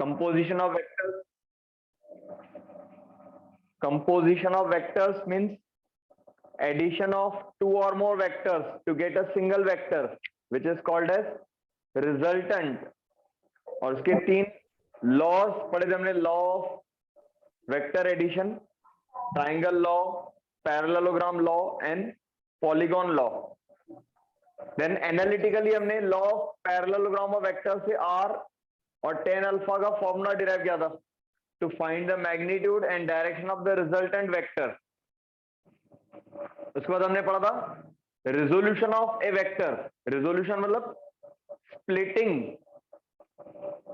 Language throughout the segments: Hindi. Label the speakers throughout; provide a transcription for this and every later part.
Speaker 1: composition of vectors means addition of two or more vectors to get a single vector which is called as resultant. और उसके 3 लॉज पढ़े थे हमने, law of vector addition, triangle law, parallelogram law and polygon law. Then analytically हमने law of parallelogram of vector से r और tan अल्फा का फॉर्मूला डिराइव किया था to find the magnitude and direction of the resultant vector. उसके बाद हमने पढ़ा था resolution of a vector. Resolution मतलब splitting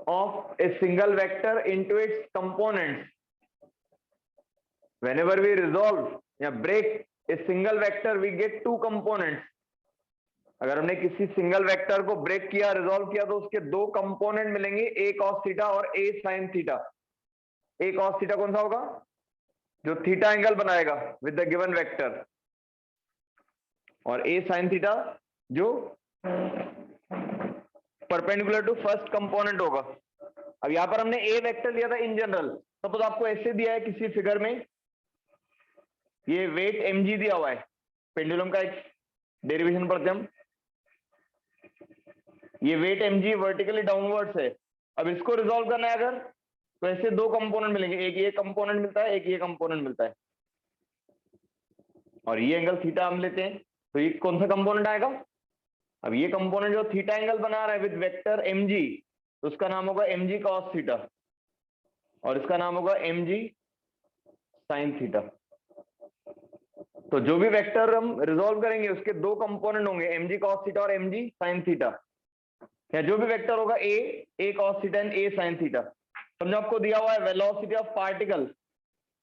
Speaker 1: of a single vector into its components. whenever we resolve या break a single vector we get two components. अगर हमने किसी सिंगल वेक्टर को ब्रेक किया, रिजॉल्व किया, तो उसके 2 कंपोनेंट मिलेंगे, a cos थीटा और a sin theta. a cos theta कौन सा होगा? जो थीटा एंगल बनाएगा विद द गिवन वेक्टर, और a sin थीटा जो परपेंडिकुलर टू फर्स्ट कंपोनेंट होगा. अब यहां पर हमने a वेक्टर लिया था इन जनरल. सपोज आपको ऐसे दिया है किसी फिगर में, ये वेट mg दिया हुआ है, पेंडुलम का एक डेरिवेशन पढ़ते हम. ये वेट mg वर्टिकली डाउनवर्ड्स है. अब इसको रिजॉल्व करना है अगर, तो ऐसे 2 कंपोनेंट मिलेंगे, एक ये कंपोनेंट मिलता है, एक ये कंपोनेंट मिलता है, और ये एंगल थीटा हम लेते हैं, तो ये कौन सा कंपोनेंट आएगा? अब ये कंपोनेंट जो थीटा एंगल बना रहा है विद वेक्टर mg, तो उसका नाम होगा mg cos थीटा, और इसका नाम होगा mg sin थीटा. तो जो भी वेक्टर हम रिजॉल्व करेंगे उसके 2 कंपोनेंट होंगे, mg cos थीटा और mg sin थीटा. या जो भी वेक्टर होगा a cos theta and a sin theta. समझो आपको दिया हुआ है velocity of particle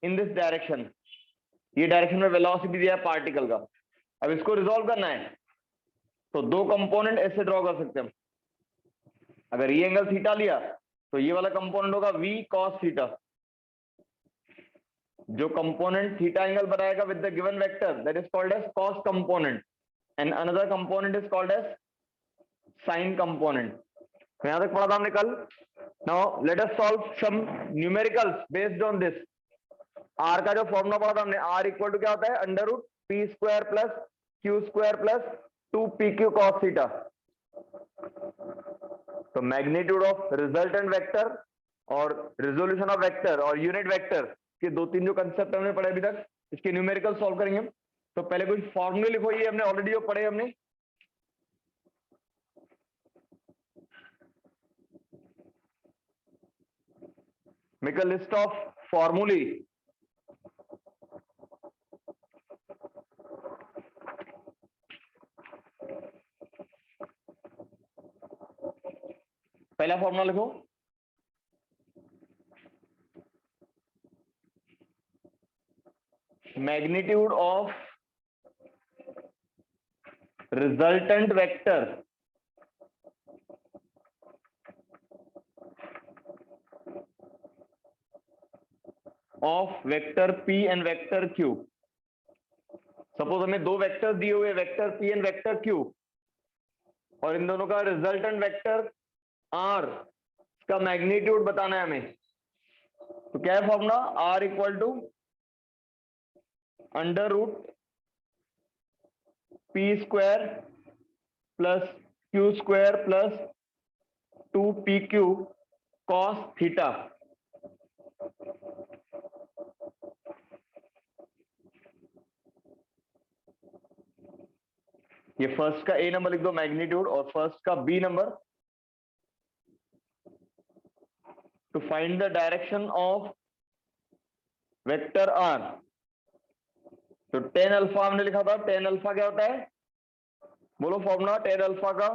Speaker 1: in this direction, ये डायरेक्शन में वेलोसिटी दिया है पार्टिकल का. अब इसको रिजॉल्व करना है तो 2 कंपोनेंट ऐसे ड्रॉ कर सकते हैं हम. अगर ये एंगल थीटा लिया तो ये वाला कंपोनेंट होगा v cos थीटा, जो कंपोनेंट थीटा एंगल बनाएगा with the given vector, that is called as cos component, and another component is called as sin component. यहां तक पढ़ा था हमने कल. Now let us solve some numericals based on this. r का जो फॉर्मूला पढ़ा था हमने, r इक्वल टू क्या होता है? Under root p square plus q square plus 2pq cos theta. तो मैग्नीट्यूड ऑफ रिजल्टेंट वेक्टर और रिजोल्यूशन ऑफ वेक्टर और यूनिट वेक्टर के 2-3 जो कंसेप्ट हमने पढ़े अभी तक, इसके न्यूमेरिकल सॉल्व करेंगे. तो पहले कुछ फॉर्मूले लिखो, ये हमने ऑलरेडी जो पढ़े हमने. मेक अ लिस्ट ऑफ फॉर्मूले. पहला फॉर्मूला लिखो, magnitude of resultant vector of vector p and vector q. Suppose हमें 2 वेक्टर दिए हुए, vector p and vector q, और इन दोनों का रिजल्टेंट वेक्टर r का मैग्नीट्यूड बताना है हमें. तो क्या है formula? r equal to under root p square plus q square plus 2pq cos theta. ये फर्स्ट का a नंबर लिख दो मैग्नीट्यूड, और फर्स्ट का b number. To find the direction of vector r. तो tan अल्फा हमने लिखा था. tan अल्फा क्या होता है? बोलो फॉर्मूला tan अल्फा का.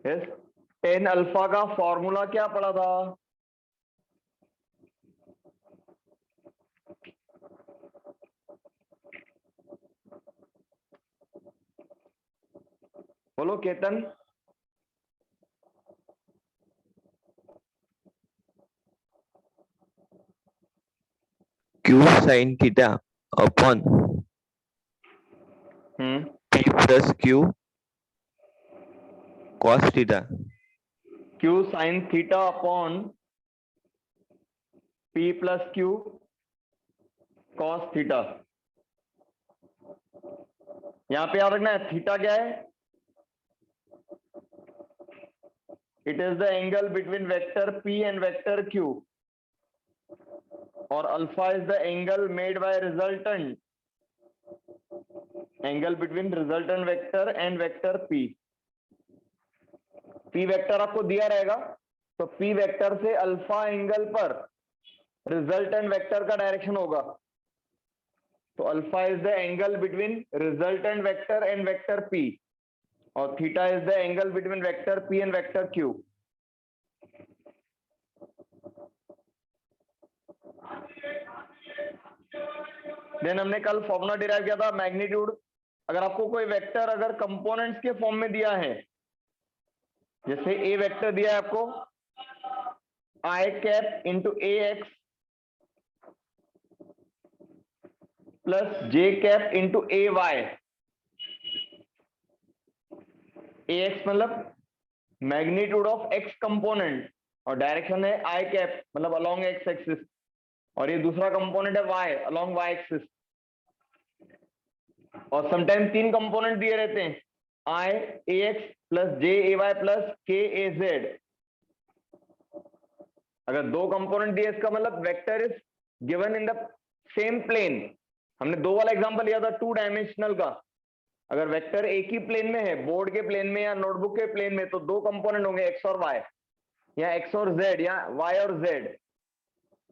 Speaker 1: यस, tan अल्फा का फॉर्मूला क्या पढ़ा था? बोलो Ketan.
Speaker 2: q sin theta upon P plus Q cos theta.
Speaker 1: Q sin theta upon P plus Q cos theta। यहां पे याद रखना है थीटा क्या है, it is the angle between vector P and vector Q, और alpha is the angle made by resultant, angle between resultant vector and vector P। P vector आपको दिया रहेगा, तो P वेक्टर से अल्फा एंगल पर रिजल्टेंट वेक्टर का डायरेक्शन होगा, तो alpha is the angle between resultant vector and vector P, और theta is the angle between vector P and vector Q। Then हमने कल फॉर्मूला डिराइव किया था मैग्नीट्यूड। अगर आपको कोई वेक्टर अगर कंपोनेंट्स के फॉर्म में दिया है, जैसे ए वेक्टर दिया है आपको आई कैप इंटू ए एक्स प्लस जे कैप इंटू ए वाई। ए एक्स मतलब मैग्नीट्यूड ऑफ एक्स कंपोनेंट, और डायरेक्शन है आई कैप मतलब अलोंग एक्स एक्सिस, और ये दूसरा कंपोनेंट है वाई अलोंग वाई एक्सिस। और समटाइम तीन कंपोनेंट दिए रहते हैं, आई ए एक्स प्लस जे ए वाई प्लस के ए जेड। अगर दो कंपोनेंट दिए इसका मतलब vector is given in the same plane. हमने दो वाला एग्जांपल लिया था 2 डायमेंशनल का। अगर वेक्टर एक ही प्लेन में है, बोर्ड के प्लेन में या नोटबुक के प्लेन में, तो दो कंपोनेंट होंगे एक्स और वाई, या एक्स और जेड या वाई और जेड।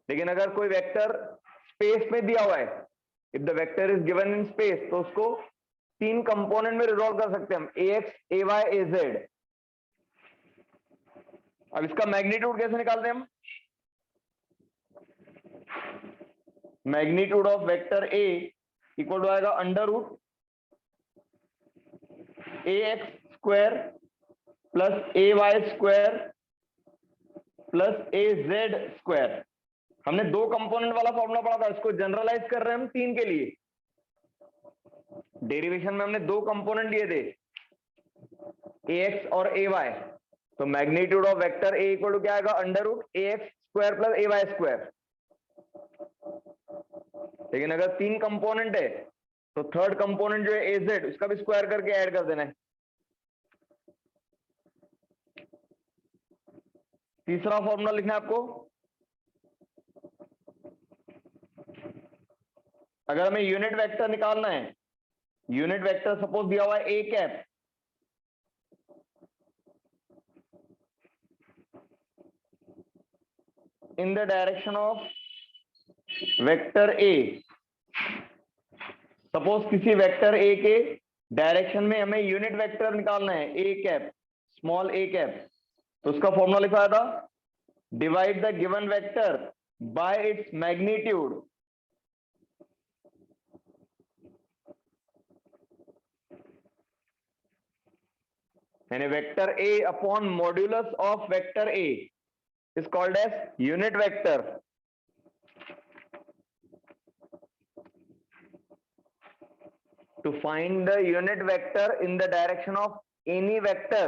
Speaker 1: लेकिन अगर कोई वेक्टर स्पेस में दिया हुआ है, if the vector is given in space, तो उसको तीन कंपोनेंट में रिजॉल्व कर सकते हैं हम, A X A Y A Z. अब इसका मैग्नीट्यूड कैसे निकालते हैं हम? Magnitude of vector A equal to आएगा under root A X square plus A Y square plus A Z square. हमने दो कंपोनेंट वाला फॉर्मूला पढ़ा था, इसको जनरलाइज कर रहे हैं हम तीन के लिए। डेरिवेशन में हमने दो कंपोनेंट लिए थे, ए एक्स और ए वाई, तो magnitude of vector A equal to क्या आएगा under root A X square plus A Y square. लेकिन अगर तीन कंपोनेंट है तो थर्ड कंपोनेंट जो है ए जेड, उसका भी स्क्वायर करके ऐड कर देना है। तीसरा फॉर्मूला लिखना है आपको, अगर हमें यूनिट वेक्टर निकालना है, यूनिट वेक्टर सपोज दिया हुआ है A cap, in the direction of vector A. Suppose किसी वेक्टर ए के डायरेक्शन में हमें यूनिट वेक्टर निकालना है A cap, small A cap, तो उसका फॉर्मूला लिखा था divide the given vector by its magnitude. यानी vector A upon modulus of vector A is called as unit vector. To find the unit vector in the direction of any vector,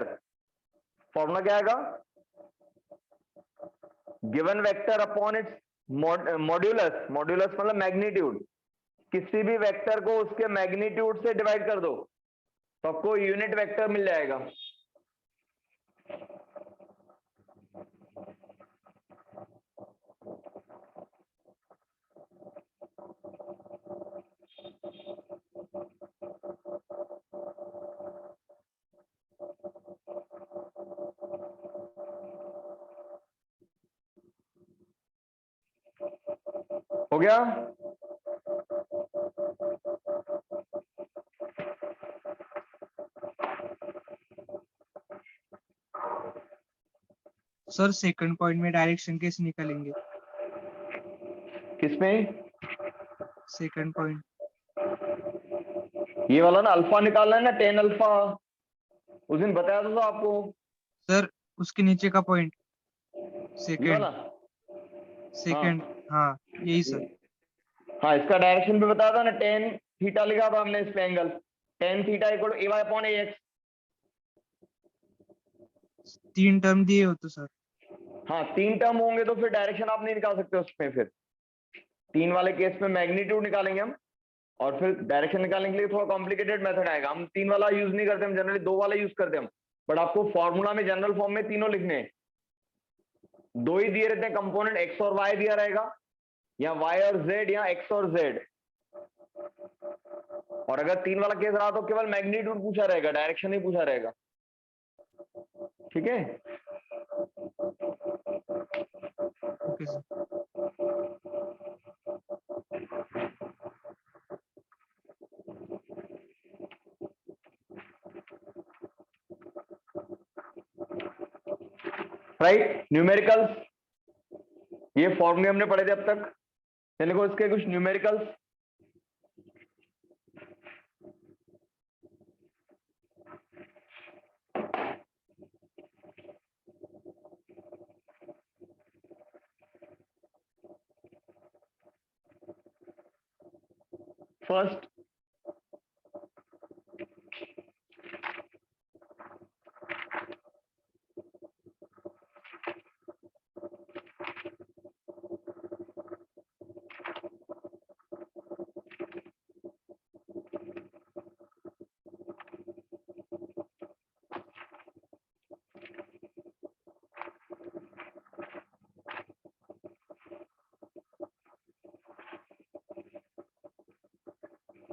Speaker 1: formula क्या आएगा? Given vector upon its modulus, modulus मतलब मैग्नीट्यूड, किसी भी वेक्टर को उसके मैग्नीट्यूड से डिवाइड कर दो तो आपको यूनिट वेक्टर मिल जाएगा। हो गया?
Speaker 3: सर सेकंड पॉइंट में डायरेक्शन कैसे निकालेंगे?
Speaker 1: किसमें?
Speaker 3: सेकंड पॉइंट
Speaker 1: ये वाला ना, अल्फा निकालना है ना, टेन अल्फा, उस दिन बताया था आपको।
Speaker 3: सर उसके नीचे का पॉइंट
Speaker 1: ये
Speaker 3: सेकंड,
Speaker 1: वाला?
Speaker 3: सेकंड हाँ यही सर।
Speaker 1: हाँ, इसका डायरेक्शन भी बताया था ना, टेन थीटा लिखा था हमने इस पे angle. tan theta equal to ay upon ax।
Speaker 3: 3 term दिए हो तो सर।
Speaker 1: हाँ 3 टर्म होंगे तो फिर डायरेक्शन आप नहीं निकाल सकते उसमें। फिर 3 वाले केस में मैग्नीट्यूड निकालेंगे हम, और फिर डायरेक्शन निकालने के लिए थोड़ा कॉम्प्लिकेटेड मेथड आएगा। हम 3 वाला यूज नहीं करते, हम जनरली 2 वाला यूज करते हैं हम। बट आपको फॉर्मूला में जनरल फॉर्म में तीनों लिखने हैं। 2 ही दिए रहते हैं कंपोनेंट, x और y दिया रहेगा, या y और z, या x और z। और अगर 3 वाला केस रहा तो केवल मैग्नीट्यूड पूछा रहेगा, डायरेक्शन नहीं पूछा रहेगा। ठीक है।
Speaker 3: Okay sir.
Speaker 1: राइट, न्यूमेरिकल्स, ये फॉर्मूले हमने पढ़े थे अब तक। चलिए देखो इसके कुछ न्यूमेरिकल्स। फर्स्ट,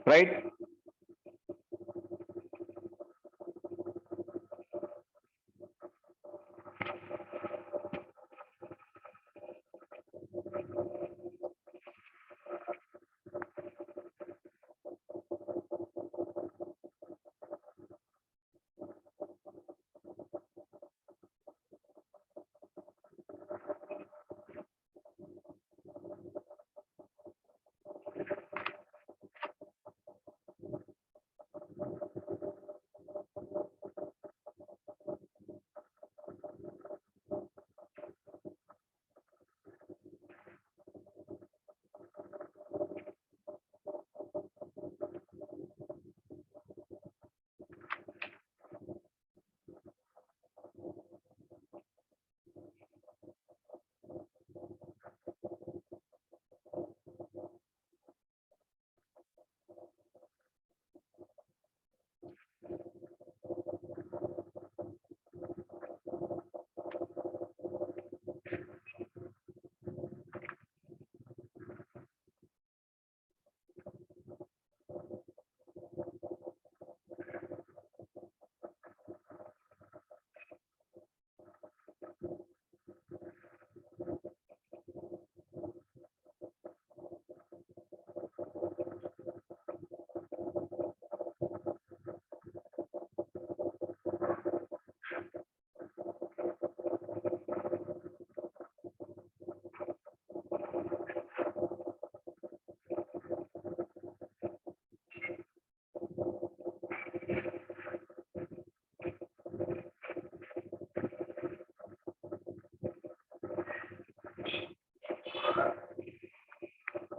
Speaker 1: राइट,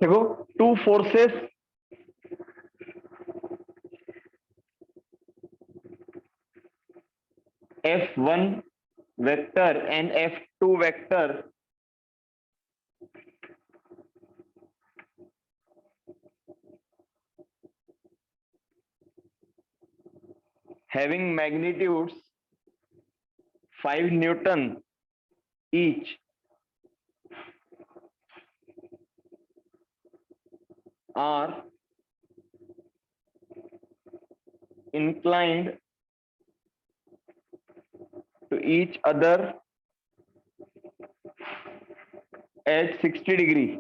Speaker 1: देखो two forces F1 vector and F2 vector having magnitudes 5 Newton each are inclined to each other at 60 degree.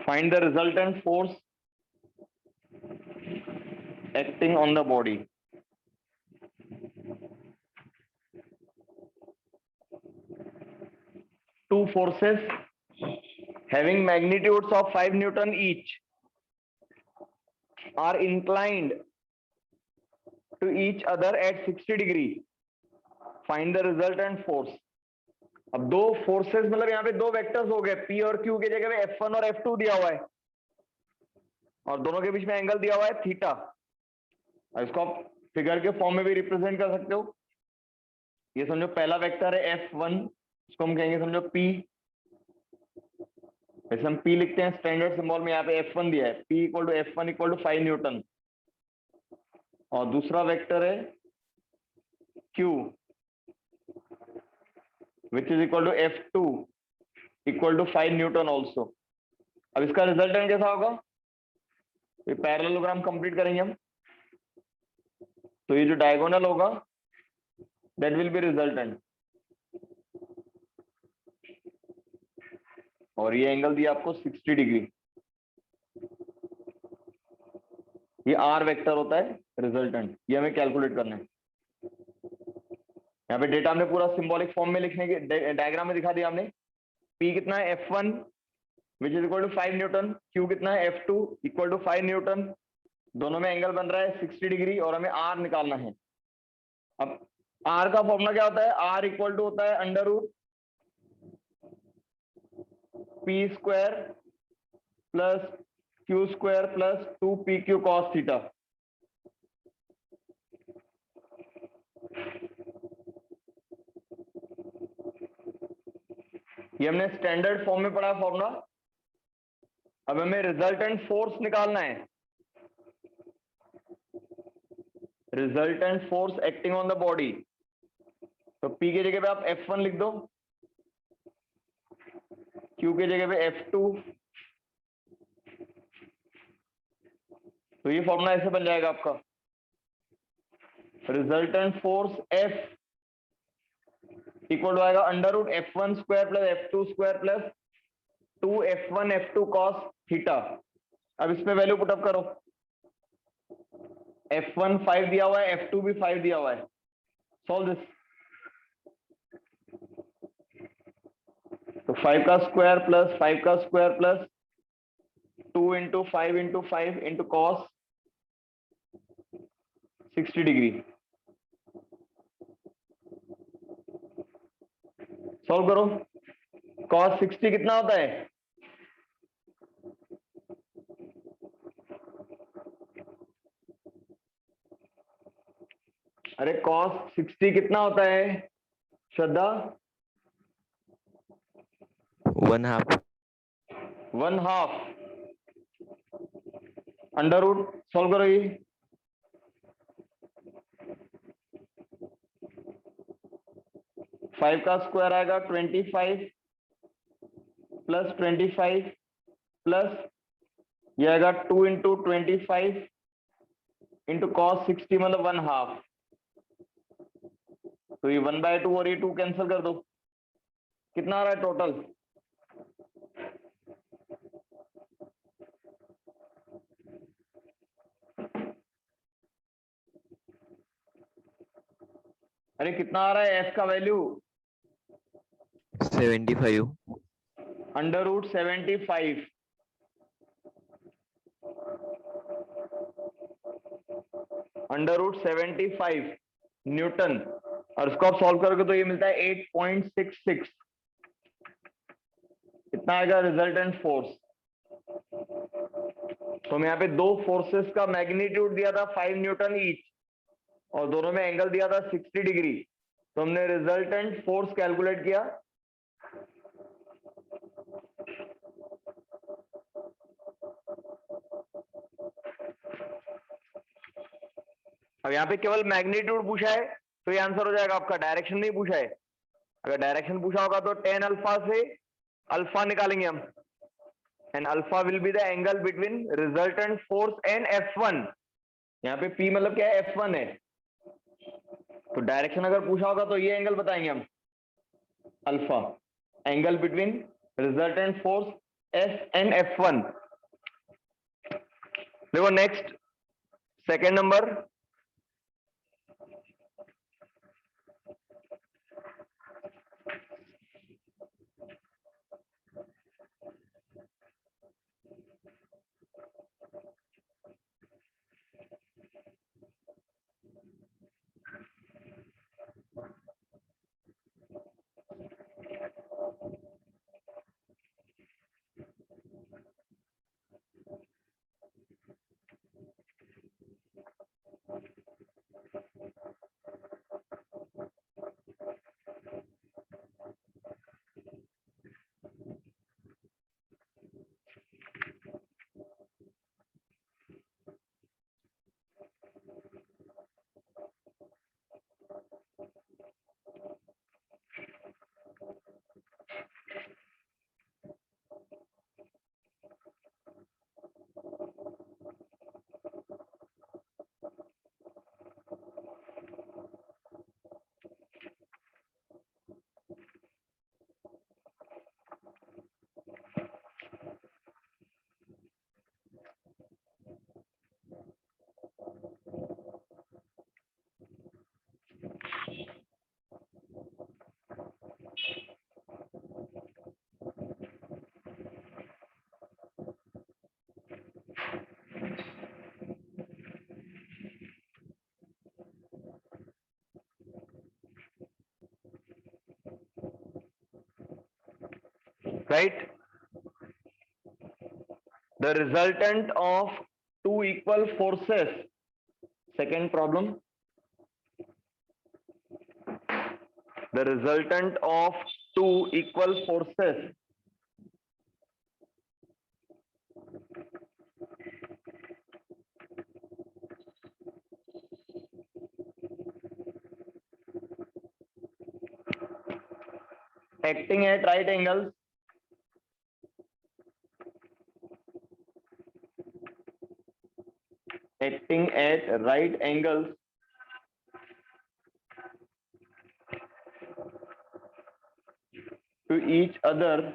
Speaker 1: Find the resultant force acting on the body. Two forces having magnitudes of 5 Newton each are inclined to each other at 60 degree. Find the resultant force. अब दो फोर्सेस मतलब यहाँ पे दो वेक्टर्स हो गए, P और Q की जगह पे F1 और F2 दिया हुआ है और दोनों के बीच में एंगल दिया हुआ है थीटा। इसको आप फिगर के फॉर्म में भी रिप्रेजेंट कर सकते हो। ये समझो पहला वेक्टर है F1, इसको हम कहेंगे समझो P। वैसे हम P लिखते हैं स्टैंडर्ड सिंबल में, यहाँ पे F1 दिया है, P equal to F1 equal to 5 newton. और दूसरा वेक्टर है Q which is equal to F2 equal to 5 newton also. अब इसका रिजल्टेंट कैसा होगा, ये पैरेललोग्राम कंप्लीट करेंगे हम, तो ये जो डायगोनल होगा दैट विल बी रिजल्टेंट। और ये एंगल दिया आपको 60 डिग्री। ये आर वेक्टर होता है रिजल्टेंट, ये हमें कैलकुलेट करना है। यहाँ पे डेटा हमने पूरा सिंबॉलिक फॉर्म में लिखने के डायग्राम में दिखा दिया हमने। P कितना है F1 which is equal to 5 newton, Q कितना है F2 इक्वल टू 5 न्यूटन, दोनों में एंगल बन रहा है 60 डिग्री और हमें R निकालना है। अब R का फॉर्मूला क्या होता है, R इक्वल टू होता है under root P square plus Q square plus 2PQ cos theta. ये हमने स्टैंडर्ड फॉर्म में पढ़ा फॉर्मूला। अब हमें रिजल्टेंट फोर्स निकालना है, resultant force acting on the body. तो P की जगह पे आप F1 लिख दो, Q की जगह पे F2, तो ये फॉर्मूला ऐसे बन जाएगा आपका, resultant force F equal to आएगा under root F1 square plus F2 square plus 2F1 F2 cos theta. अब इसमें वैल्यू पुटअप करो, F1 5 दिया हुआ है, F2 भी 5 दिया हुआ है। Solve this. तो 5 का स्क्वायर प्लस 5 का square plus 2 into 5 into 5 into cos 60 degree. Solve करो, कॉस 60 कितना होता है, अरे कॉस 60 कितना होता है श्रद्धा,
Speaker 2: 1/2
Speaker 1: 1/2 अंडर रूट। सॉल्व करो ये, फाइव का स्क्वायर आएगा 25 प्लस 25 प्लस ये आएगा 2 इंटू 25 इंटू कॉस 60 मतलब 1/2। तो ये 1/2 और ये 2 कैंसिल कर दो, कितना आ रहा है टोटल, अरे कितना आ रहा है एफ का value,
Speaker 2: 75
Speaker 1: under root 75 under root 75 newton. और इसको आप सॉल्व करोगे तो ये मिलता है 8.66। कितना आएगा रिजल्टेंट फोर्स। तो हमें यहाँ पे दो फोर्सेस का मैग्नीट्यूड दिया था 5 न्यूटन ईच और दोनों में एंगल दिया था 60 डिग्री। तो हमने रिजल्टेंट फोर्स कैलकुलेट किया, अब यहाँ पे केवल मैग्नीट्यूड पूछा है तो ये आंसर हो जाएगा आपका, डायरेक्शन नहीं पूछा है। अगर डायरेक्शन पूछा होगा तो tan अल्फा से अल्फा निकालेंगे हम, and alpha will be the angle between resultant force and F1। यहाँ पे P मतलब क्या है, F1 है। तो डायरेक्शन अगर पूछा होगा तो ये एंगल बताएंगे हम, alpha, angle between resultant force F and F1। देखो next second number, right? The resultant of two equal forces. Second problem. The resultant of two equal forces acting at right angles to each other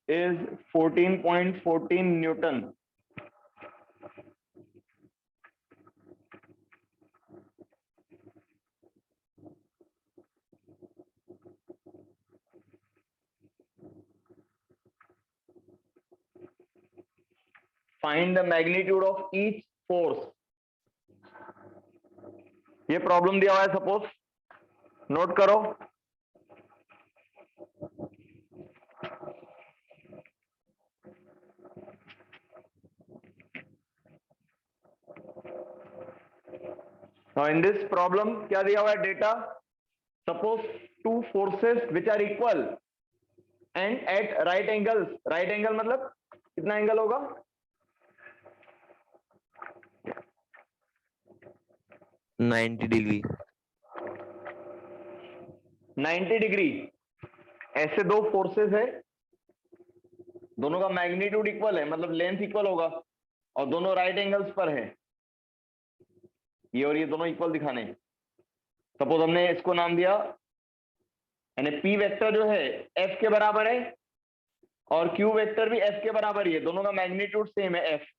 Speaker 1: is 14.14 Newton. Find the magnitude of each force. ये प्रॉब्लम दिया हुआ है, सपोज नोट करो. Now in this problem क्या दिया हुआ है data? Suppose two forces which are equal and at right angles. Right angle मतलब कितना एंगल होगा?
Speaker 2: 90 degree.
Speaker 1: 90 डिग्री. ऐसे दो फोर्सेस है, दोनों का मैग्नीट्यूड इक्वल है, मतलब लेंथ इक्वल होगा, और दोनों राइट एंगल्स पर है. ये और ये दोनों इक्वल दिखाने. सपोज हमने इसको नाम दिया, यानी पी वेक्टर जो है एफ के बराबर है और क्यू वेक्टर भी एफ के बराबर ही है. दोनों का मैग्नीट्यूड सेम है एफ,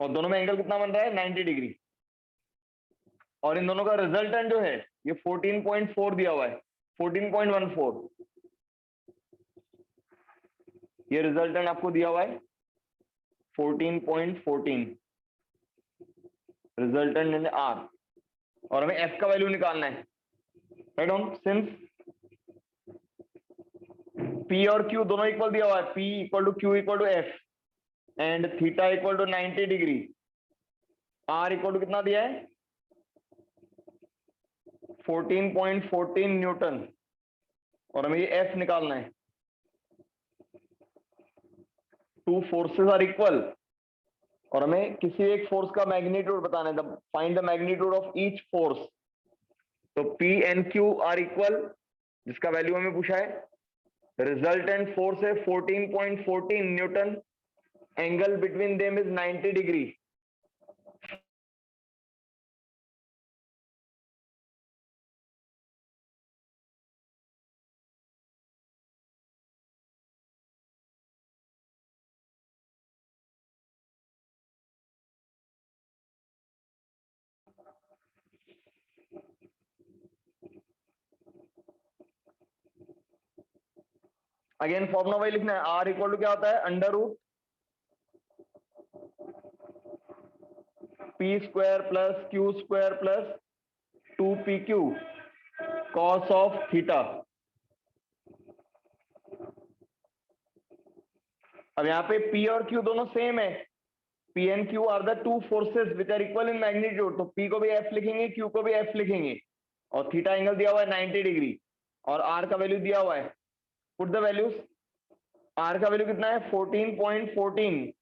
Speaker 1: और दोनों में एंगल कितना बन रहा है? 90 डिग्री. और इन दोनों का रिजल्टेंट जो है ये 14.4 दिया हुआ है, 14.14. ये रिजल्टेंट आपको दिया हुआ है 14.14 रिजल्टेंट इन आर, और हमें एफ का वैल्यू निकालना है. Right on. सिंस पी और क्यू दोनों इक्वल दिया हुआ है, P equal to Q equal to F, and theta equal to 90 degree. R equal to कितना दिया है? 14.14 न्यूटन, और हमें ये एफ निकालना है. टू फोर्सेस आर इक्वल, और हमें किसी एक फोर्स का मैग्नीट्यूड बताना है. Find the magnitude of each force. तो P and Q are equal, जिसका वैल्यू हमें पूछा है. रिजल्टेंट फोर्स है 14.14 newton. Angle between them is 90 degree. Again formula वही लिखना है. आर इक्वल टू क्या होता है? Under root P square plus Q square plus 2pq cos of theta. अब यहाँ पे P और Q दोनों सेम है. P and Q are the two forces which are equal in magnitude. तो P को भी F लिखेंगे, Q को भी F लिखेंगे, और थीटा एंगल दिया हुआ है 90 डिग्री, और R का वैल्यू दिया हुआ है. Put the values. R का वैल्यू कितना है? 14.14,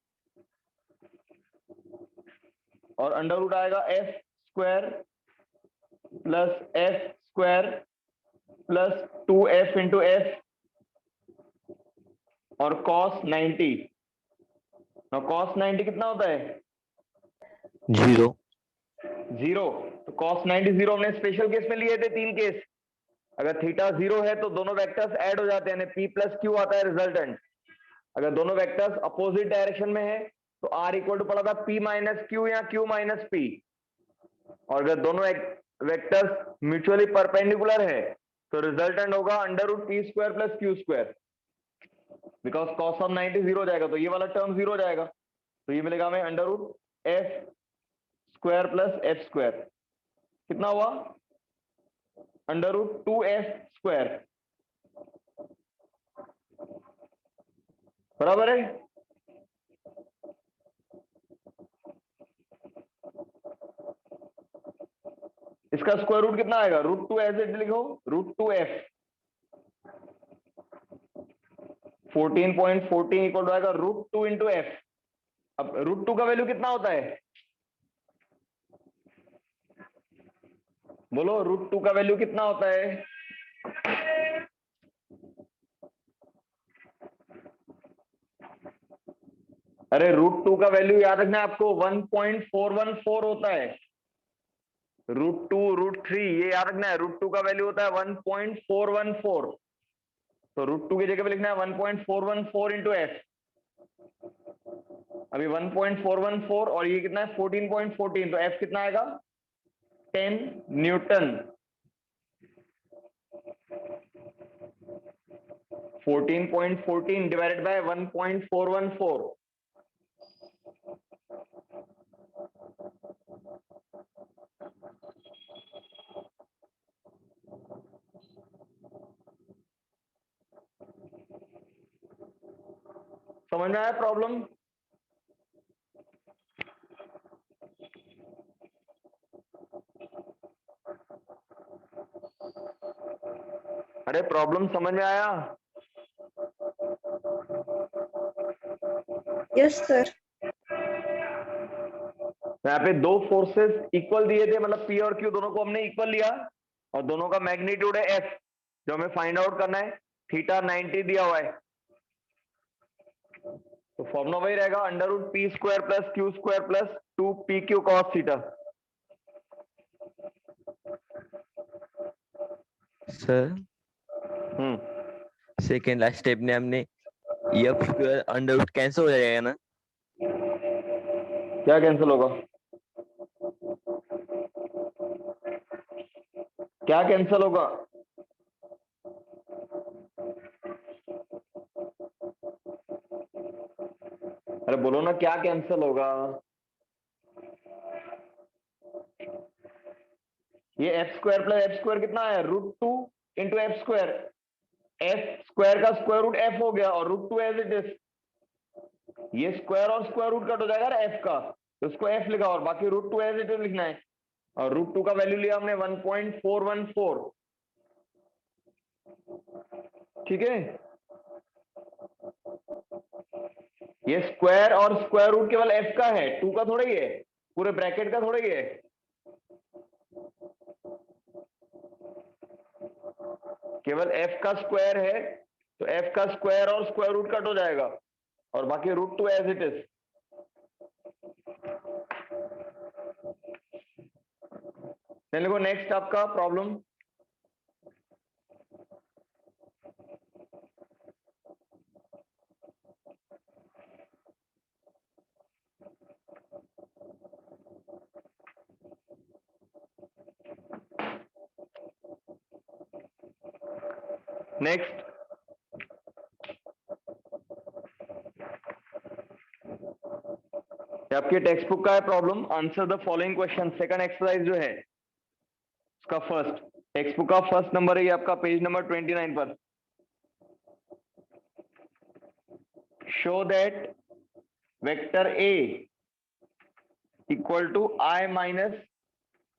Speaker 1: और अंडर रूट आएगा F square plus F square plus 2F into F और cos 90. now cos 90 कितना होता है?
Speaker 2: 0.
Speaker 1: 0. तो cos 90 0 हमने स्पेशल केस में लिए थे, 3 केस. अगर थीटा 0 है तो दोनों वेक्टर्स ऐड हो जाते हैं, यानी P प्लस Q आता है रिजल्टेंट. अगर दोनों वेक्टर्स अपोजिट डायरेक्शन में है तो R इक्वल टू पड़ा था P माइनस Q या Q माइनस P. और अगर दोनों वेक्टर्स म्यूचुअली परपेंडिकुलर है तो रिजल्टेंट होगा under root P square plus Q square. Because cos of 90 0 हो जाएगा, तो ये वाला टर्म 0 हो जाएगा. तो ये मिलेगा हमें under root F square plus F square. कितना हुआ? √2f², बराबर है। इसका स्क्वायर रूट कितना आएगा, √2 ऐसे लिखो, √2f 14.14 इक्वल आएगा √2 इंटू एफ। अब √2 का वैल्यू कितना होता है, बोलो √2 का वैल्यू कितना होता है। अरे √2 का वैल्यू याद रखना है आपको, 1.414 होता है। √2 √3 ये याद रखना है, √2 का वैल्यू होता है 1.414। तो √2 की जगह पे लिखना है 1.414 इंटू एफ। अभी 1.414 और ये कितना है 14.14, तो एफ कितना आएगा 10 न्यूटन। 14.14 डिवाइडेड बाय 1.414, समझ में आया प्रॉब्लम। अरे प्रॉब्लम समझ में आया।
Speaker 4: Yes sir.
Speaker 1: यहाँ पे दो फोर्सेस इक्वल दिए थे, मतलब पी और क्यू दोनों को हमने इक्वल लिया और दोनों का मैग्नीट्यूड है एफ, जो हमें फाइंड आउट करना है। थीटा 90 दिया हुआ है, तो फॉर्मूला वही रहेगा, √p² + q² + 2pq cos theta.
Speaker 2: Sir second last step में हमने f² अंडर रूट कैंसिल हो जाएगा ना।
Speaker 1: क्या कैंसिल होगा, क्या कैंसिल होगा, अरे बोलो ना क्या कैंसिल होगा। ये f² + f² कितना है, √2 इंटू f²। f² का स्क्वायर रूट f हो गया और √2 एज इट इज। ये स्क्वायर और स्क्वायर रूट कट हो जाएगा ना f का, तो उसको f लिखा और बाकी √2 एज इट इज लिखना है। और √2 का वैल्यू लिया हमने 1.414, ठीक है। ये स्क्वायर और स्क्वायर रूट केवल f का है, 2 का थोड़ा ही है, पूरे ब्रैकेट का थोड़ा ही है। केवल f का स्क्वायर है, तो f का स्क्वायर और स्क्वायर रूट कट हो जाएगा और बाकी √2 एज इट इज। देखो नेक्स्ट आपका प्रॉब्लम, नेक्स्ट आपके टेक्स्ट बुक का है problem, answer the following question. Second exercise जो है उसका फर्स्ट, टेक्स्ट बुक का फर्स्ट नंबर है ये आपका, पेज नंबर 29 पर। Show that vector a equal to i minus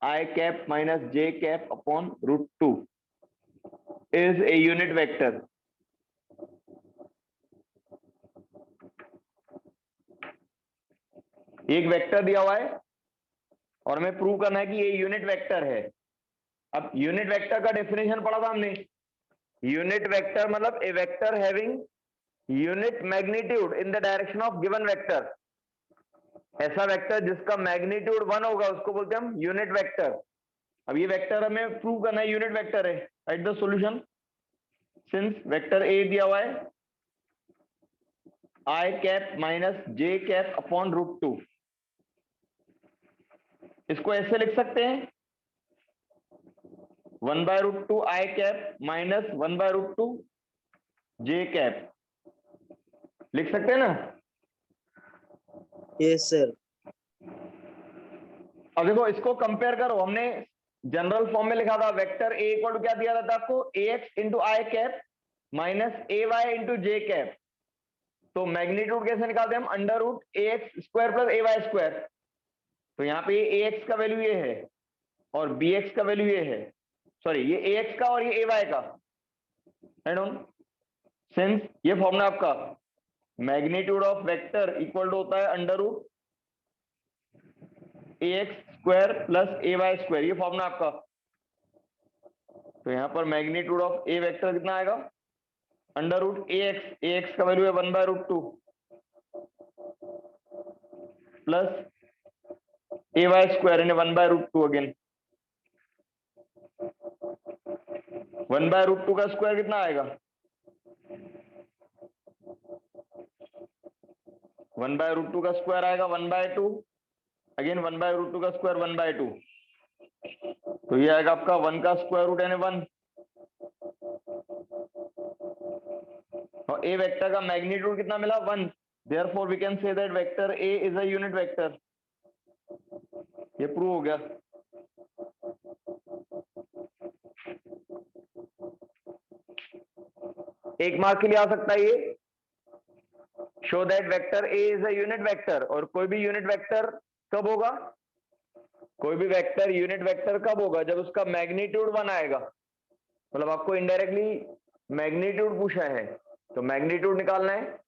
Speaker 1: i cap minus j cap upon √2 is a unit vector. एक वेक्टर दिया हुआ है और हमें प्रूव करना है कि ये यूनिट वेक्टर है। अब यूनिट वेक्टर का डेफिनेशन पढ़ा था हमने, यूनिट वेक्टर मतलब a vector having unit magnitude in the direction of given vector. ऐसा वेक्टर जिसका मैग्नीट्यूड 1 होगा उसको बोलते हैं हम यूनिट वेक्टर। अब ये वेक्टर हमें प्रूव करना है यूनिट वेक्टर है। Right the solution, since vector A दिया हुआ है i cap minus j cap upon √2, इसको ऐसे लिख सकते हैं 1/√2 i cap minus 1/√2 j cap, लिख सकते हैं ना।
Speaker 5: Yes sir.
Speaker 1: अब देखो इसको कंपेयर करो, हमने जनरल फॉर्म में लिखा था वेक्टर ए इक्वल टू क्या दिया था आपको, ax into I cap minus ay into J cap. तो मैग्नीट्यूड कैसे निकालते हैं हम, under root ax square plus ay square. तो यहाँ पे ये ax का वैल्यू ये है और bx का वैल्यू ये है, सॉरी ये ax का और ये ay का, राइट ऑन। सिंस ये फॉर्मूला आपका magnitude of vector equal to होता है under root ax square plus ay square, ये फॉर्मूला आपका। तो यहां पर मैग्नीट्यूड ऑफ ए वेक्टर कितना आएगा, अंडर रूट ax का वैल्यू है 1/√2 प्लस ay स्क्वायर यानी 1/√2 अगेन। 1/√2 का स्क्वायर कितना आएगा, 1/√2 का स्क्वायर आएगा 1/2, अगेन 1/√2 का स्क्वायर 1/2, तो ये आएगा आपका 1 का स्क्वायर रूट यानी 1। और ए वेक्टर का मैग्नीट्यूड कितना मिला, 1। Therefore we can say that vector A is a unit vector. ये प्रूव हो गया। एक मार्क के लिए आ सकता है ये, show that vector A is a unit vector. और कोई भी यूनिट वेक्टर कब होगा, कोई भी वेक्टर यूनिट वेक्टर कब होगा, जब उसका मैग्नीट्यूड 1 आएगा। मतलब आपको इनडायरेक्टली मैग्नीट्यूड पूछा है तो मैग्नीट्यूड निकालना है,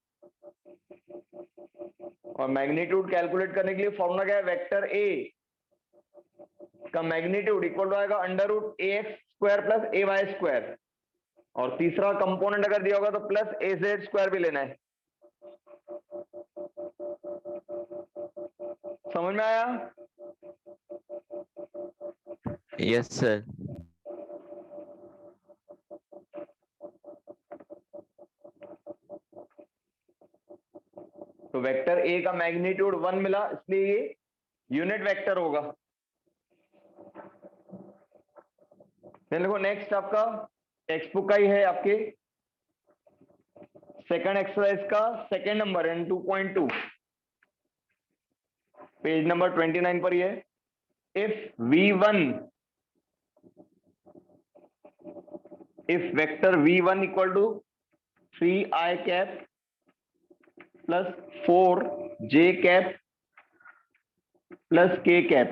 Speaker 1: और मैग्नीट्यूड कैलकुलेट करने के लिए फॉर्मूला क्या है, वेक्टर ए का मैग्नीट्यूड इक्वल टू आएगा under root ax square plus ay square, और तीसरा कंपोनेंट अगर दिया होगा तो प्लस az स्क्वायर भी लेना है। समझ में आया?
Speaker 2: Yes sir.
Speaker 1: तो वेक्टर ए का मैग्नीट्यूड 1 मिला, इसलिए ये यूनिट वेक्टर होगा। देखो नेक्स्ट आपका टेक्स्ट बुक का ही है, आपके सेकंड एक्सरसाइज का second number and 2.2 page number 29 पर ही है। If v1, if vector v1 equal to 3i cap plus 4j cap plus k cap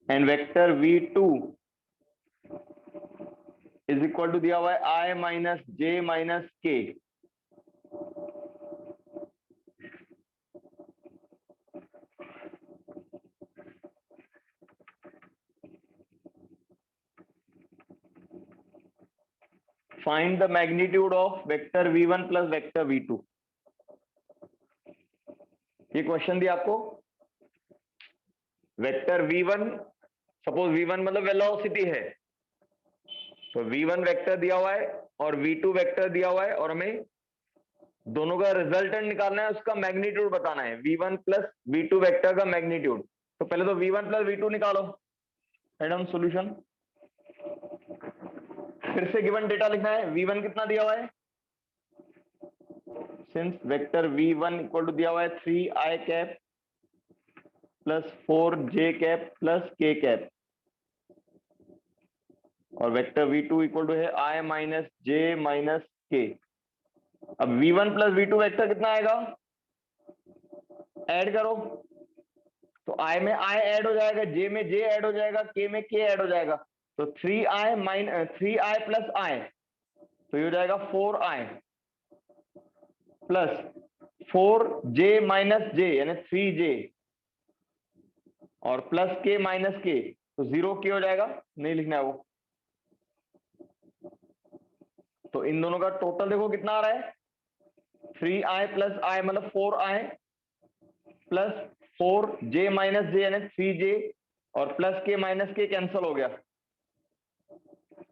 Speaker 1: and vector v2 is equal to दिया हुआ है i minus j minus k, find the magnitude of vector v1 plus vector v2। ये क्वेश्चन दिया आपको, वेक्टर v1, सपोज v1 मतलब वेलोसिटी है, तो v1 वेक्टर दिया हुआ है और v2 वेक्टर दिया हुआ है, और हमें दोनों का रिजल्टेंट निकालना है, उसका मैग्नीट्यूड बताना है, v1 प्लस v2 वेक्टर का मैग्नीट्यूड। तो पहले तो v1 प्लस v2 निकालो, एडम सॉल्यूशन। फिर से गिवन डेटा लिखना है, v1 कितना दिया हुआ है, since vector v1 equal to दिया हुआ है 3i cap plus 4j cap plus k cap, और वेक्टर v2 इक्वल टू है i minus j minus k। अब v1 प्लस v2 वेक्टर कितना आएगा, ऐड करो, तो i में i ऐड हो जाएगा, j में j ऐड हो जाएगा, k में k ऐड हो जाएगा, तो 3i प्लस i, तो ये हो जाएगा 4i plus 4j minus j यानी 3j, और प्लस k माइनस k, तो 0k हो जाएगा, नहीं लिखना है वो। तो इन दोनों का टोटल देखो कितना आ रहा है, 3i प्लस i मतलब 4i plus 4j minus j यानी 3j, और plus k minus k cancel हो गया।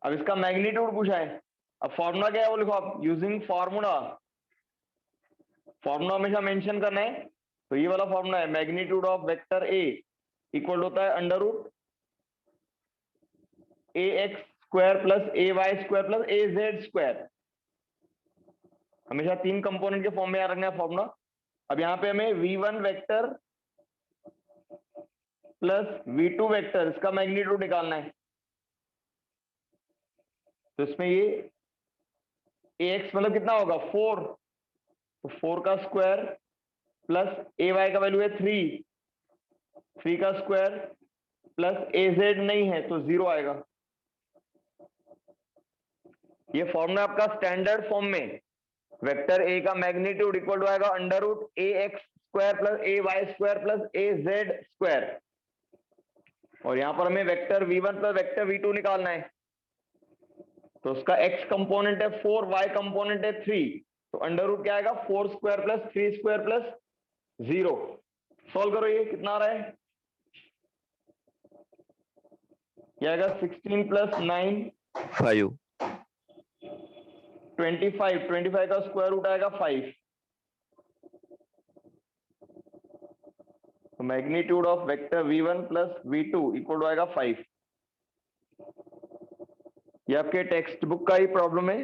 Speaker 1: अब इसका मैग्नीट्यूड पूछा है, अब फॉर्मूला क्या है वो लिखो आप, यूजिंग फॉर्मूला, फॉर्मूला हमेशा मेंशन करना है। तो ये वाला फॉर्मूला है, magnitude of vector A equal होता है under root ax square plus ay square plus az square. हमेशा 3 कंपोनेंट के फॉर्म में याद रखना है फॉर्मूला। अब यहाँ पे हमें v1 vector plus v2 vector, इसका मैग्नीट्यूड निकालना है। तो इसमें ये ax मतलब कितना होगा 4, तो 4 का स्क्वायर प्लस ay का वैल्यू है 3 का स्क्वायर प्लस az नहीं है तो 0 आएगा। ये फॉर्मूला आपका स्टैंडर्ड फॉर्म में वेक्टर ए का मैग्नीट्यूड इक्वल टू आएगा under root A X square plus A Y square plus A Z square, और यहां पर हमें vector v1 plus vector v2 निकालना है। तो उसका x कंपोनेंट है 4, y कंपोनेंट है 3, तो अंडर रूट क्या आएगा 4 square plus 3 square plus 0। Solve करो, ये कितना आ रहा है, ये आएगा 16 प्लस 9
Speaker 2: 5
Speaker 1: 25 का स्क्वायर रूट आएगा 5। तो magnitude of vector v1 plus v2 equal to आएगा 5। ये आपके टेक्स्ट बुक का ही प्रॉब्लम है।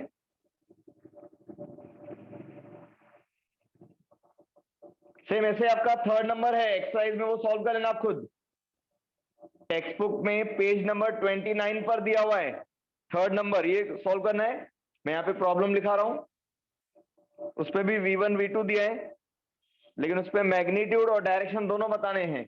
Speaker 1: सेम ऐसे आपका थर्ड नंबर है एक्सरसाइज में, वो सॉल्व कर लेना आप खुद। टेक्स्ट बुक में पेज नंबर 29 पर दिया हुआ है थर्ड नंबर, ये सॉल्व करना है। मैं यहाँ पे प्रॉब्लम लिखा रहा हूं, उस पर भी v1 v2 दिया है, लेकिन उस पर मैग्नीट्यूड और डायरेक्शन दोनों बताने हैं।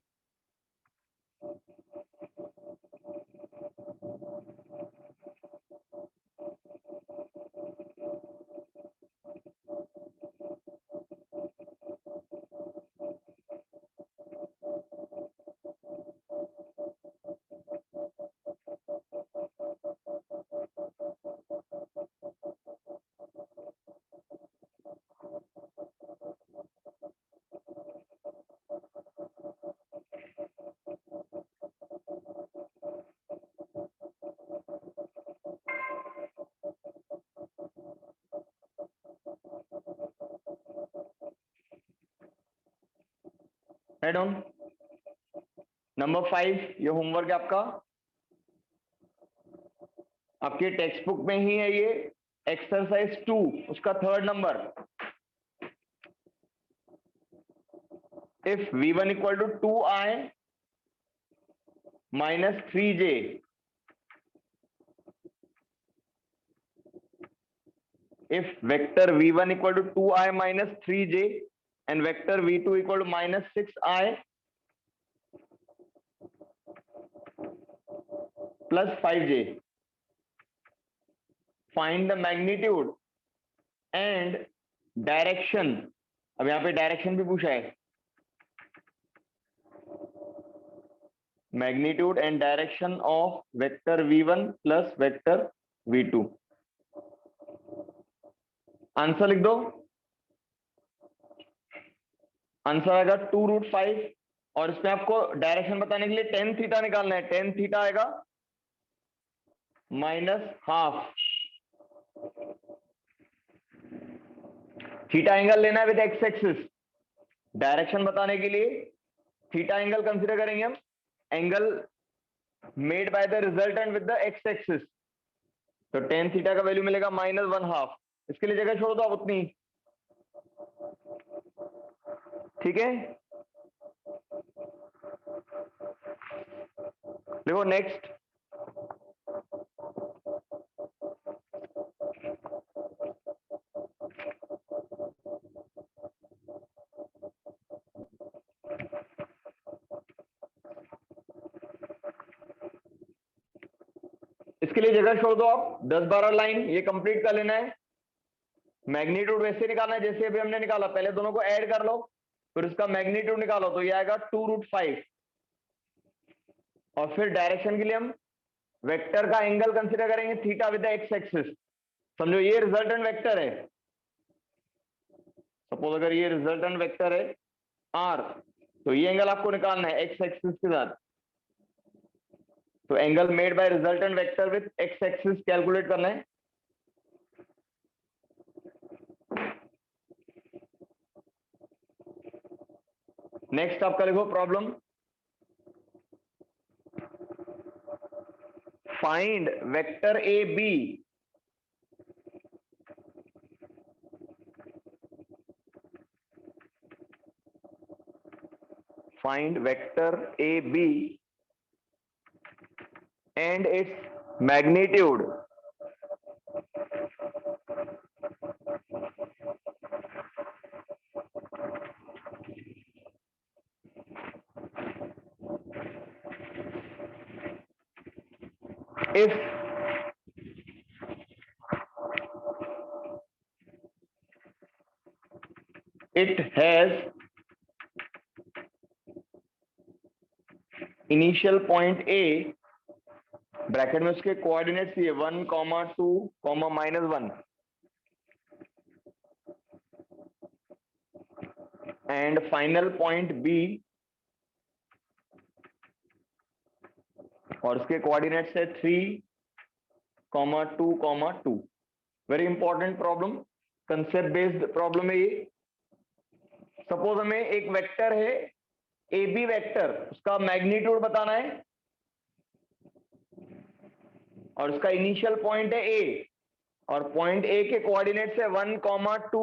Speaker 1: Right on. नंबर 5 ये होमवर्क है आपका, आपके टेक्स्ट बुक में ही है ये, एक्सरसाइज 2 उसका third number. If v1 equal to 2i minus 3j, if vector v1 equal to 2i minus 3j and vector v2 equal to minus 6i plus 5j, find the magnitude and direction। अब यहां पे डायरेक्शन भी पूछा है, magnitude and direction of vector v1 plus vector v2। Answer लिख दो, आंसर आएगा 2√5, और इसमें आपको डायरेक्शन बताने के लिए टेन थीटा निकालना है। टेन थीटा आएगा माइनस हाफ, थीटा एंगल लेना है विद एक्स एक्सिस। डायरेक्शन बताने के लिए थीटा एंगल कंसीडर करेंगे हम, angle made by the resultant with the x axis. तो टेन थीटा का वैल्यू मिलेगा -1/2। इसके लिए जगह छोड़ दो आप उतनी, ठीक है। देखो नेक्स्ट, इसके लिए जगह छोड़ दो आप, 10-12 लाइन ये कंप्लीट कर लेना है। मैग्नीट्यूड वैसे निकालना है जैसे अभी हमने निकाला, पहले दोनों को ऐड कर लो फिर उसका मैग्नीट्यूड निकालो, तो ये आएगा 2√5। और फिर डायरेक्शन के लिए हम वेक्टर का एंगल कंसीडर करेंगे theta with the x axis. समझो ये रिजल्टेंट वेक्टर है, सपोज अगर ये रिजल्टेंट वेक्टर है आर, तो ये एंगल आपको निकालना है एक्स एक्सिस के साथ। तो angle made by resultant vector with x axis calculate करना है। नेक्स्ट आपका लिखो problem, find vector A B find vector AB and its magnitude if it has initial point A, bracket में उसके कोऑर्डिनेट्स ये 1, 2, -1 एंड फाइनल पॉइंट बी और उसके कोऑर्डिनेट्स है 3, 2, 2। Very important problem, concept based problem है ये। सपोज हमें एक वेक्टर है ए बी वेक्टर, उसका मैग्नीट्यूड बताना है और उसका इनिशियल पॉइंट है ए और पॉइंट ए के कोऑर्डिनेट्स है 1, 2,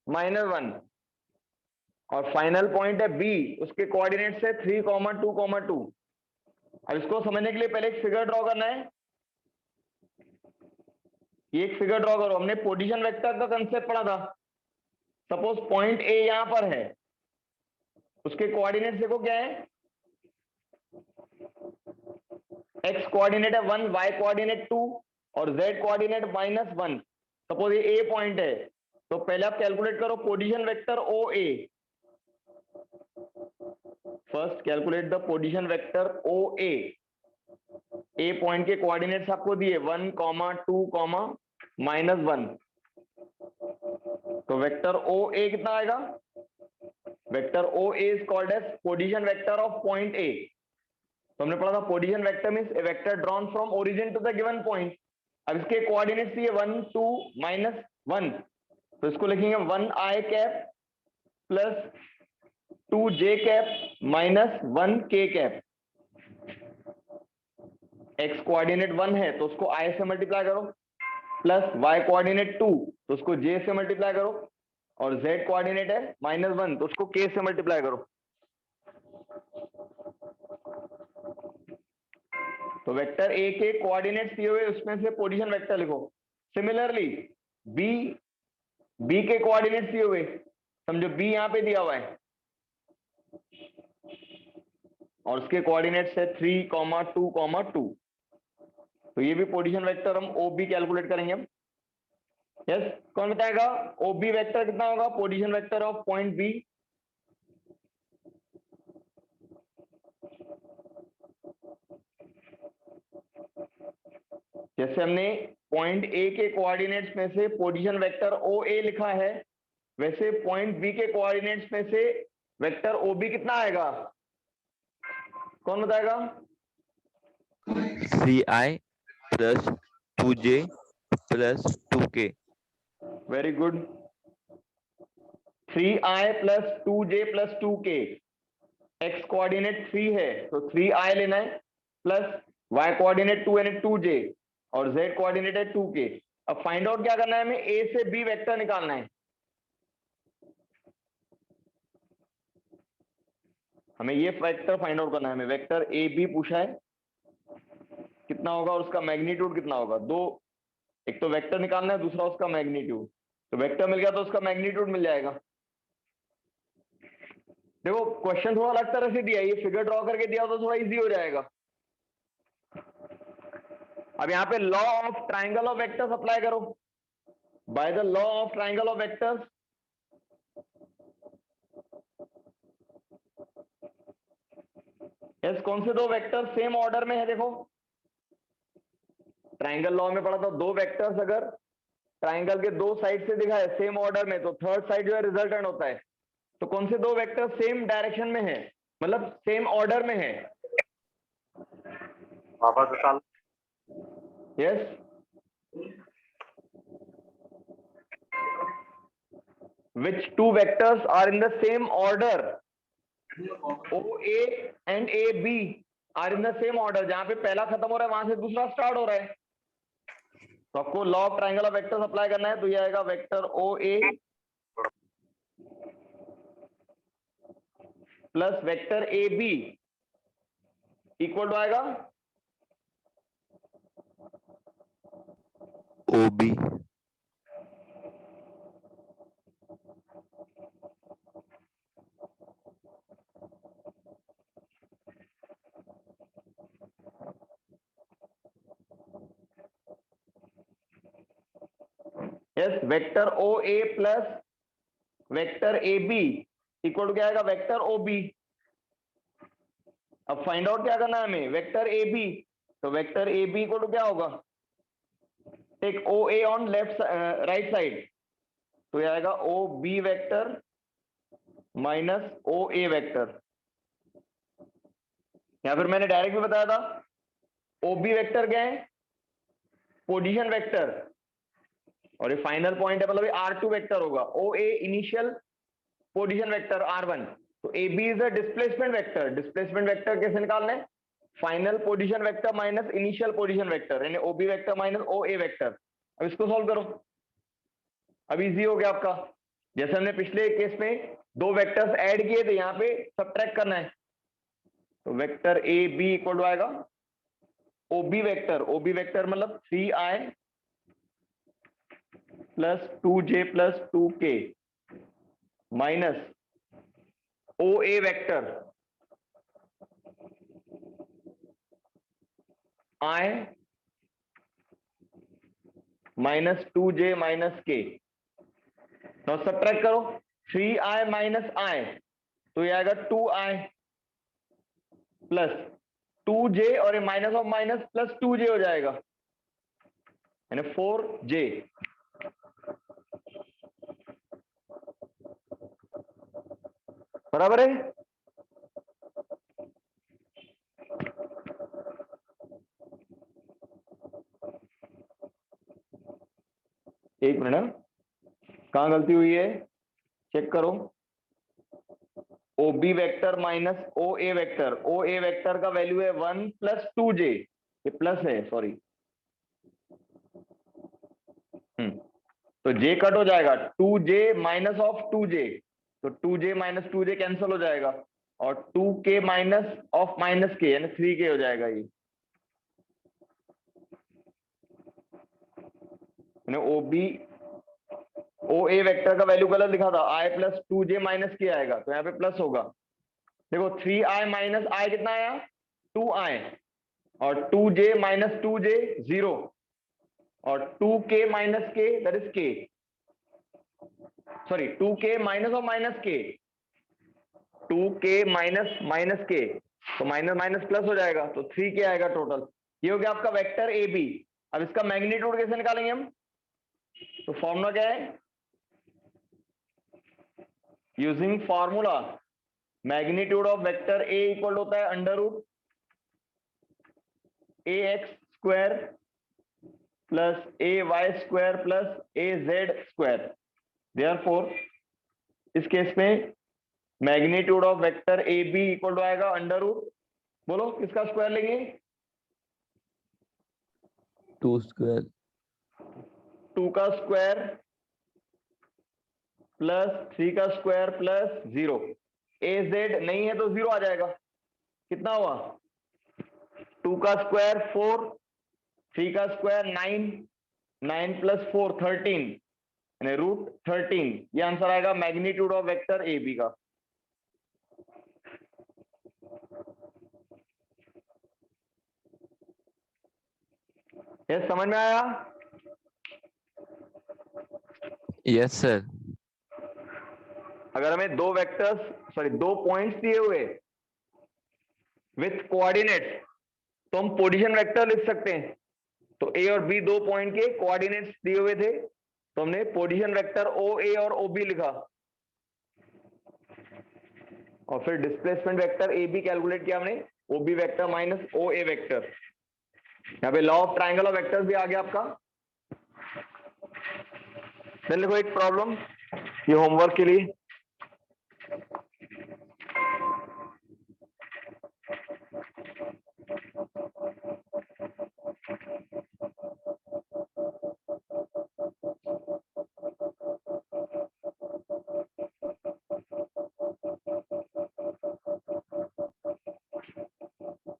Speaker 1: -1 और फाइनल पॉइंट है बी, उसके कोऑर्डिनेट्स है 3, 2, 2। अब इसको समझने के लिए पहले एक फिगर ड्रॉ करना है। ये एक फिगर ड्रॉ करो। हमने पोजीशन वेक्टर का कंसेप्ट पढ़ा था। सपोज पॉइंट ए यहां पर है, उसके कोऑर्डिनेट्स देखो क्या है, एक्स कोऑर्डिनेट है 1, वाई कोऑर्डिनेट 2 और जेड कोऑर्डिनेट -1। सपोज ये ए पॉइंट है, तो पहले आप कैलकुलेट करो position vector O A. First calculate the position vector O A. A point के कोऑर्डिनेट्स आपको दिए 1, 2, -1। तो वेक्टर ओ ए कितना आएगा? Vector O A is called as position vector of point A. तो हमने पढ़ा था position vector means a vector drawn from origin to the given point. अब इसके कोऑर्डिनेट्स दिए 1, 2, -1, तो इसको लिखेंगे 1i cap plus 2j cap -1 k cap. X coordinate 1 है तो उसको i से मल्टीप्लाई करो, प्लस y कोऑर्डिनेट 2 तो उसको j से मल्टीप्लाई करो और z कोऑर्डिनेट है -1 तो उसको k से मल्टीप्लाई करो। तो वेक्टर a के कोऑर्डिनेट्स दिए हुए उसमें से पोजीशन वेक्टर लिखो। सिमिलरली b के कोऑर्डिनेट्स दिए हुए, समझो b यहां पे दिया हुआ है और उसके कोऑर्डिनेट्स है 3, 2, 2। तो ये भी पोजीशन वेक्टर हम OB कैलकुलेट करेंगे हम। यस, कौन बताएगा OB वेक्टर कितना होगा? Position vector of point B. जैसे हमने पॉइंट ए के कोऑर्डिनेट्स में से पोजीशन वेक्टर OA लिखा है, वैसे पॉइंट बी के कोऑर्डिनेट्स में से वेक्टर OB कितना आएगा? कौन बताएगा?
Speaker 2: 3i plus 2j plus 2k।
Speaker 1: Very good. 3i plus 2j plus 2k। X coordinate 3 है तो 3i लेना है, प्लस वाई कोऑर्डिनेट 2 यानी 2j और z कोऑर्डिनेट है 2k। अब फाइंड आउट क्या करना है हमें? a से b वेक्टर निकालना है। हमें ये वेक्टर फाइंड आउट करना है। हमें वेक्टर ए बी पूछा है कितना होगा और उसका मैग्नीट्यूड कितना होगा। दो, एक तो वेक्टर निकालना है, दूसरा उसका मैग्नीट्यूड। तो वेक्टर मिल गया तो उसका मैग्नीट्यूड मिल जाएगा। देखो क्वेश्चन थोड़ा अलग तरह से दिया है, ये फिगर ड्रॉ करके दिया तो थोड़ा इजी हो जाएगा। अब यहाँ पे law of triangle of vectors apply करो। By the law of triangle of vectors, yes, कौन से दो वेक्टर सेम ऑर्डर में है? देखो ट्राइंगल लॉ में पढ़ा था, दो वेक्टर्स अगर ट्राइंगल के दो साइड से दिखा है सेम ऑर्डर में तो थर्ड साइड जो है रिजल्टेंट होता है। तो कौन से दो वेक्टर सेम डायरेक्शन में है, मतलब सेम ऑर्डर में है? Yes, which two vectors are in the same order? OA and AB are in the same order। जहां पे पहला खत्म हो रहा है वहां से दूसरा स्टार्ट हो रहा है। तो आपको law of triangle of vectors apply करना है। तो ये आएगा vector OA plus vector AB equal to आएगा
Speaker 2: OB,
Speaker 1: yes, vector OA plus vector AB equal to क्या आएगा, वेक्टर OB। अब फाइंड आउट क्या करना है हमें, वेक्टर AB। तो वेक्टर AB इक्वल टू क्या होगा, take OA on left right side, तो ये आएगा OB vector minus OA vector, या फिर मैंने डायरेक्ट भी बताया था OB वेक्टर क्या है, पोजीशन वेक्टर, और ये फाइनल पॉइंट है, मतलब ये R2 वेक्टर होगा, OA initial position vector R1, तो AB is a displacement vector. Displacement vector कैसे निकालना है, final position vector minus initial position vector, यानी OB vector minus OA vector. अब इसको सॉल्व करो, अब इजी हो गया आपका। जैसे हमने पिछले केस में दो वेक्टर्स ऐड किए थे, यहाँ पे सबट्रैक्ट करना है, तो वेक्टर AB इक्वल टू आएगा OB वेक्टर, OB वेक्टर मतलब 3i plus 2j plus 2k minus OA vector i minus 2j minus k। Now subtract करो, 3i माइनस i, तो ये आएगा 2i प्लस 2j, और ये minus of minus plus 2j हो जाएगा, यानी 4j। बराबर है, एक मिनट, कहां गलती हुई है चेक करो। OB vector minus OA vector, OA vector का वैल्यू है 1 प्लस 2j, ये प्लस है सॉरी, तो j कट हो जाएगा, 2j माइनस ऑफ 2j, तो 2j माइनस 2j कैंसिल हो जाएगा, और 2k minus of minus k यानी 3k हो जाएगा ये, OB OA वेक्टर का वैल्यू गलत लिखा था, i plus 2j minus k आएगा, तो यहाँ पे प्लस होगा। देखो 3i माइनस i कितना आया, 2i, और 2j माइनस 2j 0, और 2k minus k that is k, sorry 2k minus of minus k, 2k minus minus k, तो माइनस माइनस प्लस हो जाएगा, तो 3k आएगा टोटल। ये हो गया आपका वेक्टर AB। अब इसका मैग्नीट्यूड कैसे निकालेंगे हम, तो फॉर्मूला क्या है, using formula magnitude of vector A equal होता है under root AX square plus AY square plus AZ square. Therefore इस केस में magnitude of vector AB equal to आएगा अंडर रूट, बोलो किसका स्क्वायर लेंगे,
Speaker 2: 2 स्क्वायर
Speaker 1: 2 का स्क्वायर प्लस 3 का स्क्वायर प्लस 0, AZ नहीं है तो 0 आ जाएगा, कितना हुआ 2 का स्क्वायर 4, 3 का स्क्वायर 9, 9 प्लस 4 13 यानी रूट 13, ये आंसर आएगा मैग्नीट्यूड ऑफ वेक्टर AB का। ये समझ में आया,
Speaker 2: यस सर।
Speaker 1: अगर हमें दो वेक्टर्स सॉरी दो पॉइंट्स दिए हुए विथ कोऑर्डिनेट्स, तो हम पोजीशन वेक्टर लिख सकते हैं। तो A और B दो पॉइंट के कोऑर्डिनेट्स दिए हुए थे, तो हमने पोजीशन वेक्टर OA और OB लिखा, और फिर डिस्प्लेसमेंट वेक्टर AB कैलकुलेट किया हमने, OB vector minus OA vector. यहाँ पे law of triangle of vectors भी आ गया आपका। देन लिखो एक प्रॉब्लम, ये होमवर्क के लिए,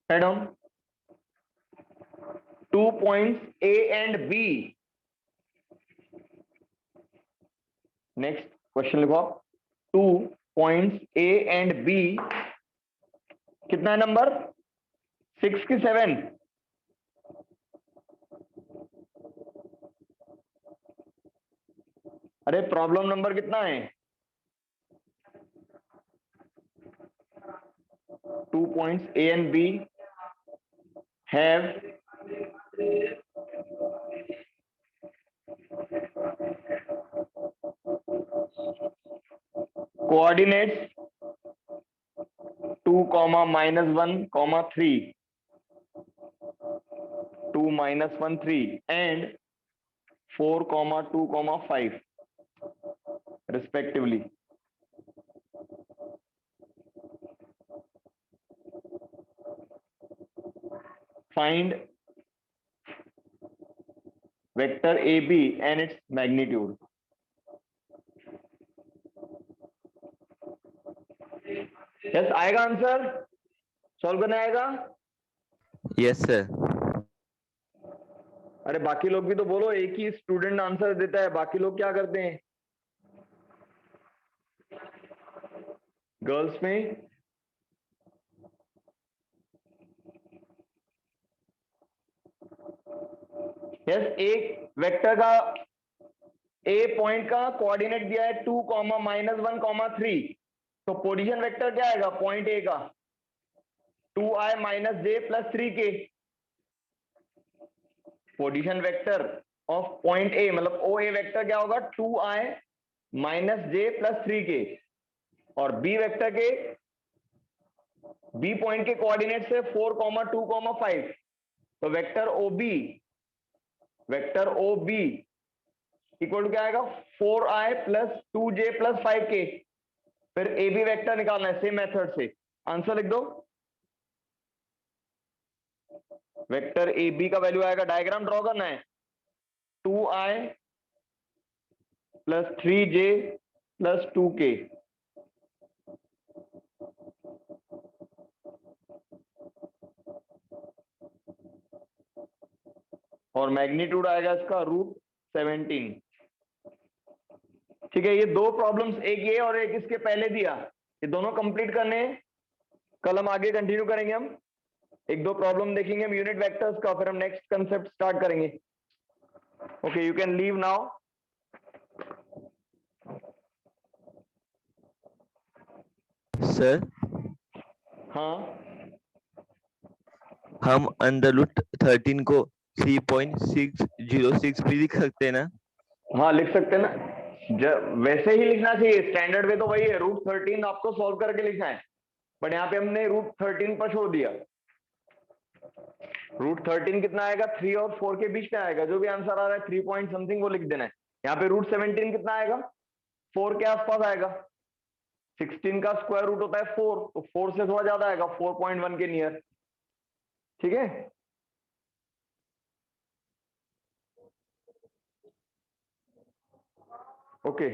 Speaker 1: head on 2 points A and B next question लिखो आप, 2 पॉइंट्स ए एंड बी, कितना है नंबर, 6 की 7? अरे प्रॉब्लम नंबर कितना है? 2 points A and B have coordinates 2, -1, 3, 2, -1, 3 and 4, 2, 5 respectively. Find vector AB and its magnitude. Yes आएगा आंसर, सॉल्व करने आएगा?
Speaker 2: Yes sir.
Speaker 1: अरे बाकी लोग भी तो बोलो, एक ही स्टूडेंट आंसर देता है, बाकी लोग क्या करते हैं? गर्ल्स में यस, एक वेक्टर का ए पॉइंट का कोऑर्डिनेट दिया है 2, -1, 3, तो पोजीशन वेक्टर क्या आएगा पॉइंट ए का? 2i - j + 3k। Position vector of point ए मतलब ओ ए वेक्टर क्या होगा? 2i - j + 3k। और बी वेक्टर के, बी पॉइंट के कोऑर्डिनेट से 4, 2, 5, तो vector O B equal to क्या आएगा? 4i + 2j + 5k। फिर ए बी वेक्टर निकालना है सेम मेथड से, आंसर लिख दो। वेक्टर ए बी का वैल्यू आएगा, डायग्राम ड्रॉ करना है, 2i + 3j + 2k। और मैग्नीट्यूड आएगा इसका √17। ठीक है, ये दो प्रॉब्लम्स, एक ये और एक इसके पहले दिया, ये दोनों कंप्लीट करने हैं। कल हम आगे कंटिन्यू करेंगे, हम एक दो प्रॉब्लम देखेंगे हम यूनिट वेक्टर्स का, फिर हम नेक्स्ट कंसेप्ट स्टार्ट करेंगे। Okay, you can leave now.
Speaker 2: Sir
Speaker 1: हाँ
Speaker 2: हम √13 को 3.606 भी लिख सकते हैं ना?
Speaker 1: हाँ लिख सकते हैं ना, वैसे ही लिखना चाहिए, स्टैंडर्ड वे तो वही है, √13 आपको सॉल्व करके लिखना है, बट यहाँ पे हमने √13 पर छोड़ दिया। √13 कितना आएगा? 3 और 4 के बीच में आएगा, जो भी आंसर आ रहा है 3 पॉइंट समथिंग वो लिख देना है। यहाँ पे √17 कितना आएगा? 4 के आसपास आएगा। 16 का स्क्वायर रूट होता है 4, तो 4 से थोड़ा ज्यादा आएगा, 4.1 के नियर। ठीक है, ओके।